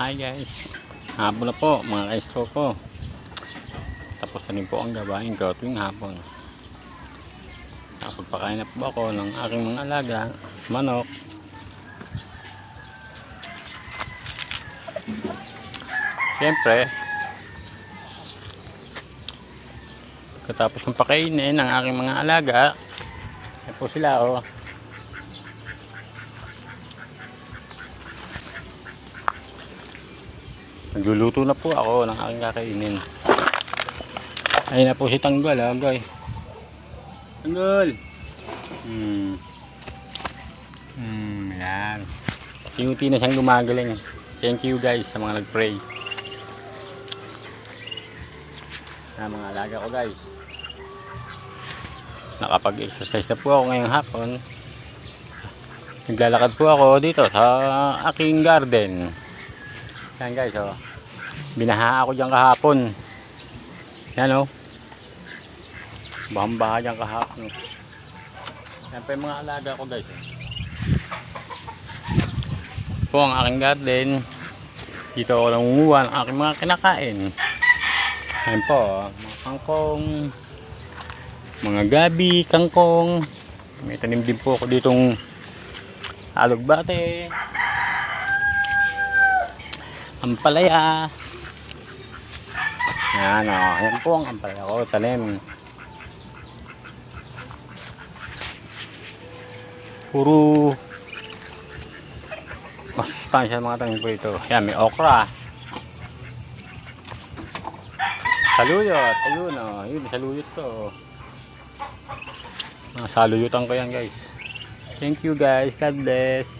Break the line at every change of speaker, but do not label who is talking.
Hi guys, hapon na po mga ka-istro ko. Tapos na rin po ang gawain ko tuwing hapon. Nakapagpakain na po ako ng aking mga alaga, manok. Siyempre, pagkatapos ng pakainin ng aking mga alaga, yan po sila oh. Nagluluto na po ako ng aking kakainin. Ayun na po si Tanggol, guys. Tanggol! Yan. Unti na siyang gumagaling. Thank you guys sa mga nag-pray. Mga alaga ko guys. Nakapag-exercise na po ako ngayong hapon. Naglalakad po ako dito sa aking garden. Yan guys, oh. Binaha ako dyan kahapon. Yan oh. Bahang-baha dyan kahapon. Yan pa yung mga alaga ko guys, oh. Po ang aking garden. Dito ako nangunguha ng aking mga kinakain. Yan po, oh. Mga kangkong, mga gabi, kangkong. May tanim din po ako ditong alugbate, ampalaya. Yan o, yan po ang ampalaya ko, talim. Puro masustansya mga tanim po ito. Yan, may okra, saluyot, ayun o, yun saluyot ko. Saluyutan ko yan guys. Thank you guys, God bless.